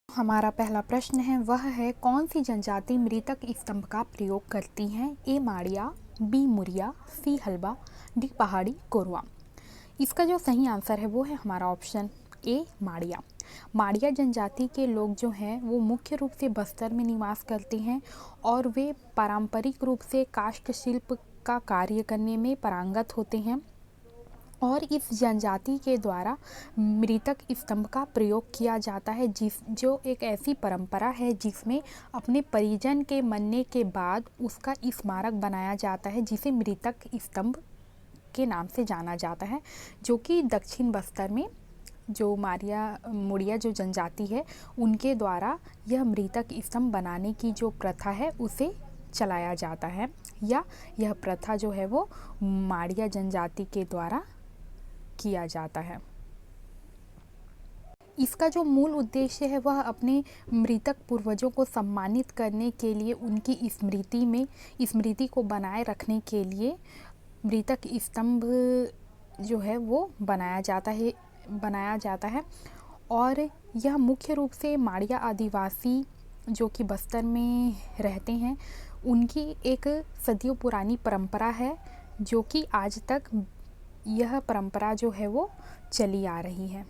हमारा पहला प्रश्न है वह है कौन सी जनजाति मृतक स्तंभ का प्रयोग करती हैं? ए माड़िया, बी मुरिया, सी हलबा, डी पहाड़ी कोरवा। इसका जो सही आंसर है वो है हमारा ऑप्शन ए माड़िया। माड़िया जनजाति के लोग जो हैं वो मुख्य रूप से बस्तर में निवास करते हैं और वे पारंपरिक रूप से काष्ठ शिल्प का कार्य करने में पारंगत होते हैं और इस जनजाति के द्वारा मृतक स्तंभ का प्रयोग किया जाता है जो एक ऐसी परंपरा है जिसमें अपने परिजन के मरने के बाद उसका स्मारक बनाया जाता है जिसे मृतक स्तंभ के नाम से जाना जाता है, जो कि दक्षिण बस्तर में जो मुड़िया जो जनजाति है उनके द्वारा यह मृतक स्तंभ बनाने की जो प्रथा है उसे चलाया जाता है, या यह प्रथा जो है वो माड़िया जनजाति के द्वारा किया जाता है। इसका जो मूल उद्देश्य है वह अपने मृतक पूर्वजों को सम्मानित करने के लिए उनकी स्मृति को बनाए रखने के लिए मृतक स्तंभ जो है वो बनाया जाता है और यह मुख्य रूप से माड़िया आदिवासी जो कि बस्तर में रहते हैं उनकी एक सदियों पुरानी परंपरा है, जो कि आज तक यह परंपरा जो है वो चली आ रही है।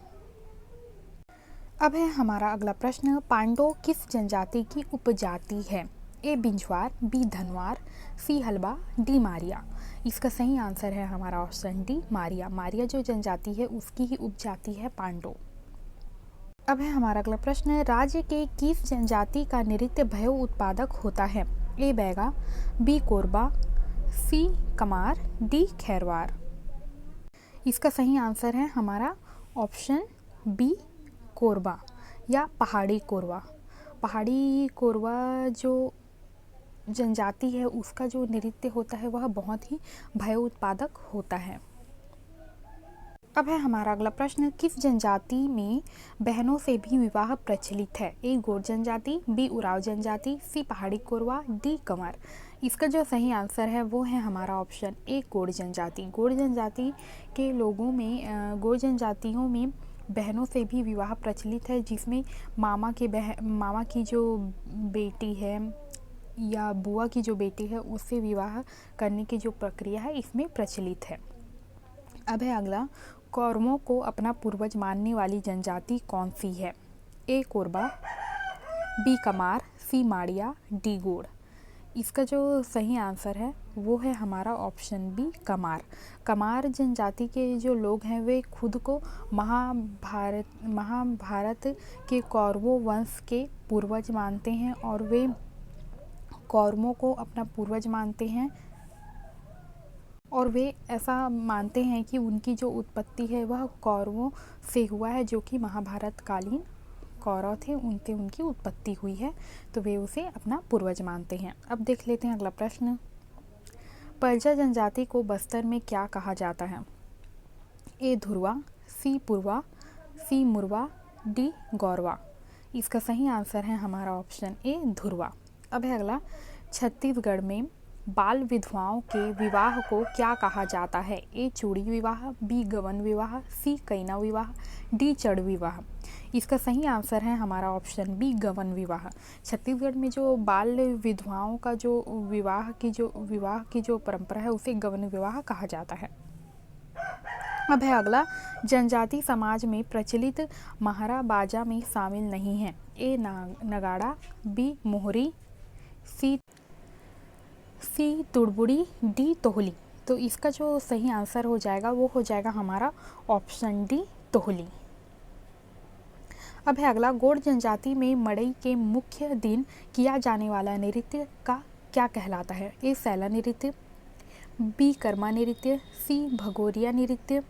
अब है हमारा अगला प्रश्न, पांडो किस जनजाति की उपजाति है? ए बिंजवार, बी धनवार, सी हलबा, डी मारिया। इसका सही आंसर है हमारा ऑप्शन डी मारिया। मारिया जो जनजाति है उसकी ही उपजाति है पांडो। अब है हमारा अगला प्रश्न, राज्य के किस जनजाति का नृत्य भय उत्पादक होता है? ए बैगा, बी कोरबा, सी कमार, डी खैरवार। इसका सही आंसर है हमारा ऑप्शन बी कोरबा या पहाड़ी कोरवा। पहाड़ी कोरवा जो जनजाति है उसका जो नृत्य होता है वह बहुत ही भय उत्पादक होता है। अब है हमारा अगला प्रश्न, किस जनजाति में बहनों से भी विवाह प्रचलित है? ए गोंड जनजाति, बी उराव जनजाति, सी पहाड़ी कोरवा, डी कंवर। इसका जो सही आंसर है वो है हमारा ऑप्शन ए गोंड जनजाति। गोंड जनजाति के लोगों में गोंड जनजातियों में बहनों से भी विवाह प्रचलित है, जिसमें मामा की जो बेटी है या बुआ की जो बेटी है उससे विवाह करने की जो प्रक्रिया है इसमें प्रचलित है। अब है अगला, कौरवों को अपना पूर्वज मानने वाली जनजाति कौन सी है? ए कोरबा, बी कमार, सी माड़िया, डी गोंड। इसका जो सही आंसर है वो है हमारा ऑप्शन बी कमार। कमार जनजाति के जो लोग हैं वे खुद को महाभारत के कौरवों वंश के पूर्वज मानते हैं और वे कौरवों को अपना पूर्वज मानते हैं और वे ऐसा मानते हैं कि उनकी जो उत्पत्ति है वह कौरवों से हुआ है, जो कि महाभारत कालीन कौरव थे उनसे उनकी उत्पत्ति हुई है, तो वे उसे अपना पूर्वज मानते हैं। अब देख लेते हैं अगला प्रश्न, परजा जनजाति को बस्तर में क्या कहा जाता है? ए धुरवा, सी पुरवा, सी मुरवा, डी गौरवा। इसका सही आंसर है हमारा ऑप्शन ए धुरवा। अब है अगला, छत्तीसगढ़ में बाल विधवाओं के विवाह को क्या कहा जाता है? ए चूड़ी विवाह, बी गवन विवाह, सी कैना विवाह, डी चढ़ विवाह। इसका सही आंसर है हमारा ऑप्शन बी गवन विवाह। छत्तीसगढ़ में जो बाल विधवाओं का जो विवाह की जो परंपरा है उसे गवन विवाह कहा जाता है। अब है अगला, जनजाति समाज में प्रचलित महारा बाजा में शामिल नहीं है। ए नगाड़ा, बी मोहरी, सी तुड़बुड़ी, डी तोहली। तो इसका जो सही आंसर हो जाएगा वो हो जाएगा हमारा ऑप्शन डी तोहली। अब है अगला, गोंड जनजाति में मड़ई के मुख्य दिन किया जाने वाला नृत्य का क्या कहलाता है? ए सैला नृत्य, बी कर्मा नृत्य, सी भगोरिया नृत्य,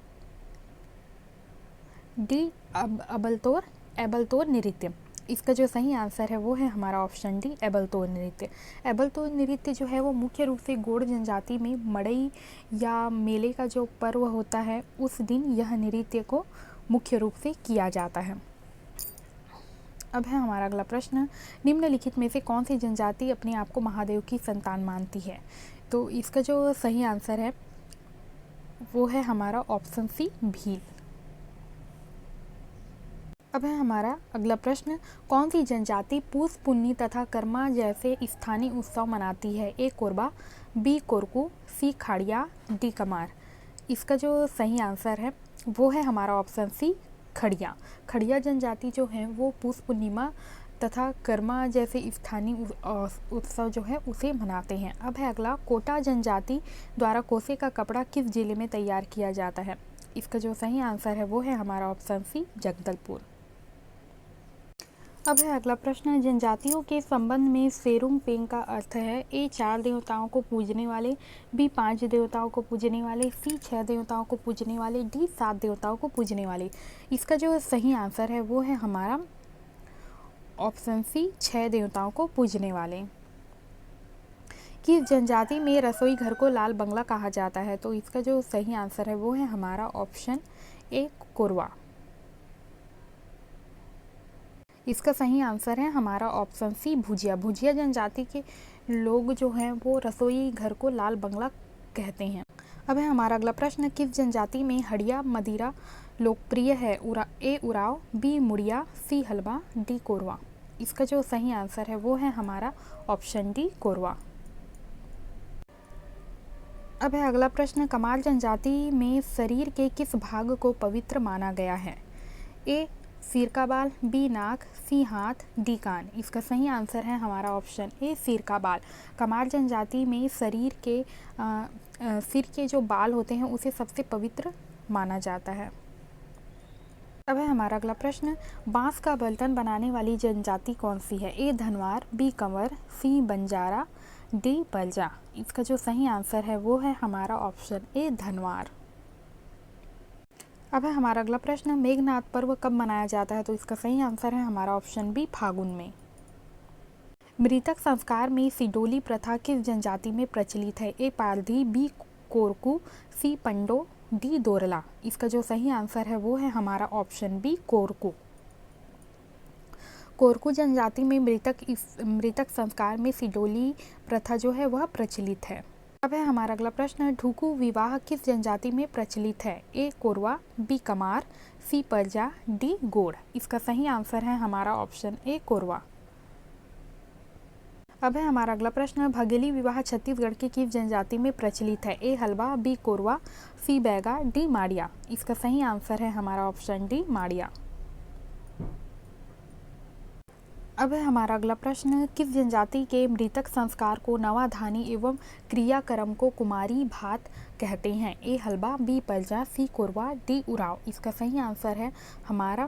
डी एबलतोर नृत्य। इसका जो सही आंसर है वो है हमारा ऑप्शन डी एबलतोर नृत्य। एबलतोर नृत्य जो है वो मुख्य रूप से गोंड जनजाति में मड़ई या मेले का जो पर्व होता है उस दिन यह नृत्य को मुख्य रूप से किया जाता है। अब है हमारा अगला प्रश्न, निम्नलिखित में से कौन सी जनजाति अपने आप को महादेव की संतान मानती है? तो इसका जो सही आंसर है वो है हमारा ऑप्शन सी भील। अब है हमारा अगला प्रश्न, कौन सी जनजाति पूस पुन्नी तथा कर्मा जैसे स्थानीय उत्सव मनाती है? ए कोरबा, बी कोरकू, सी खाड़िया, डी कमार। इसका जो सही आंसर है वो है हमारा ऑप्शन सी खड़िया। खड़िया जनजाति जो है वो पूस पूर्णिमा तथा कर्मा जैसे स्थानीय उत्सव जो है उसे मनाते हैं। अब है अगला, कोटा जनजाति द्वारा कोसे का कपड़ा किस जिले में तैयार किया जाता है? इसका जो सही आंसर है वो है हमारा ऑप्शन सी जगदलपुर। अब है अगला प्रश्न, जनजातियों के संबंध में सेरुंग पेंग का अर्थ है? ए 4 देवताओं को पूजने वाले, बी 5 देवताओं को पूजने वाले, सी 6 देवताओं को पूजने वाले, डी 7 देवताओं को पूजने वाले। इसका जो सही आंसर है वो है हमारा ऑप्शन सी 6 देवताओं को पूजने वाले। किस जनजाति में रसोई घर को लाल बंगला कहा जाता है? तो इसका जो सही आंसर है वो है हमारा ऑप्शन ए कोरवा। इसका सही आंसर है हमारा ऑप्शन सी भुजिया। भुजिया जनजाति के लोग जो हैं वो रसोई घर को लाल बंगला कहते हैं। अब है हमारा अगला प्रश्न, किस जनजाति में हड़िया मदिरा लोकप्रिय है? ए उराव, बी मुड़िया, सी हलवा, डी कोरवा। इसका जो सही आंसर है वो है हमारा ऑप्शन डी कोरवा। अब है अगला प्रश्न, कमार जनजाति में शरीर के किस भाग को पवित्र माना गया है? ए सिर का बाल, बी नाक, सी हाथ, डी कान। इसका सही आंसर है हमारा ऑप्शन ए सिर का बाल। कमार जनजाति में शरीर के सिर के जो बाल होते हैं उसे सबसे पवित्र माना जाता है। अब है हमारा अगला प्रश्न, बांस का बर्तन बनाने वाली जनजाति कौन सी है? ए धनवार, बी कंवर, सी बंजारा, डी बलजा। इसका जो सही आंसर है वो है हमारा ऑप्शन ए धनवार। अब है हमारा अगला प्रश्न, मेघनाद पर्व कब मनाया जाता है? तो इसका सही आंसर है हमारा ऑप्शन बी फागुन में। मृतक संस्कार में सिडोली प्रथा किस जनजाति में प्रचलित है? ए पारधी, बी कोरकू, सी पंडो, डी दोरला। इसका जो सही आंसर है वो है हमारा ऑप्शन बी कोरकू। कोरकू जनजाति में मृतक संस्कार में सिडोली प्रथा जो है वह प्रचलित है। अब है हमारा अगला प्रश्न, ढुकू विवाह किस जनजाति में प्रचलित है? ए कोरवा, बी कमार, सी परजा, डी गोड़। इसका सही आंसर है हमारा ऑप्शन ए कोरवा। अब है हमारा अगला प्रश्न, भगेली विवाह छत्तीसगढ़ की किस जनजाति में प्रचलित है? ए हलवा, बी कोरवा, सी बैगा, डी माड़िया। इसका सही आंसर है हमारा ऑप्शन डी माड़िया। अब है हमारा अगला प्रश्न, किस जनजाति के मृतक संस्कार को नवाधानी एवं क्रियाक्रम को कुमारी भात कहते हैं? ए हलवा, बी परजा, सी कोरवा, डी उराव। इसका सही आंसर है हमारा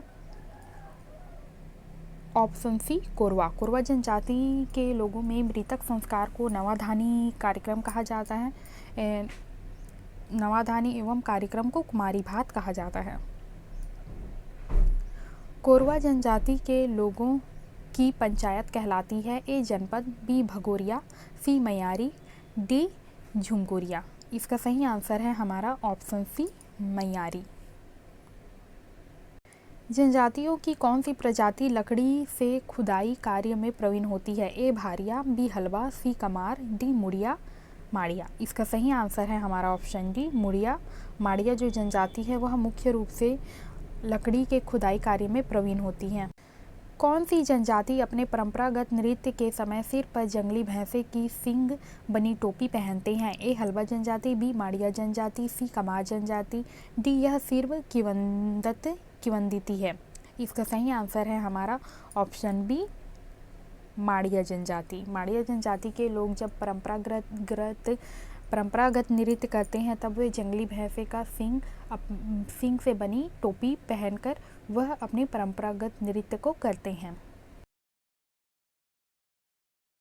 ऑप्शन सी कोरवा। कोरवा जनजाति के लोगों में मृतक संस्कार को नवाधानी कार्यक्रम कहा जाता है। नवाधानी एवं कार्यक्रम को कुमारी भात कहा जाता है। कोरवा जनजाति के लोगों की पंचायत कहलाती है? ए जनपद, बी भगोरिया, सी मयारी, डी झुमगोरिया। इसका सही आंसर है हमारा ऑप्शन सी मयारी। जनजातियों की कौन सी प्रजाति लकड़ी से खुदाई कार्य में प्रवीण होती है? ए भारिया, बी हलवा, सी कमार, डी मुड़िया, माड़िया। इसका सही आंसर है हमारा ऑप्शन डी मुड़िया। माड़िया जो जनजाति है वह मुख्य रूप से लकड़ी के खुदाई कार्य में प्रवीण होती है। कौन सी जनजाति अपने परंपरागत नृत्य के समय सिर पर जंगली भैंसे की सींग बनी टोपी पहनते हैं? ए हलवा जनजाति, बी माड़िया जनजाति, सी कमार जनजाति, डी यह सिर्फ किवंदिती है। इसका सही आंसर है हमारा ऑप्शन बी माड़िया जनजाति। माड़िया जनजाति के लोग जब परंपरागत नृत्य करते हैं तब वे जंगली भैंसे का सींग से बनी टोपी पहनकर वह अपने परंपरागत नृत्य को करते हैं।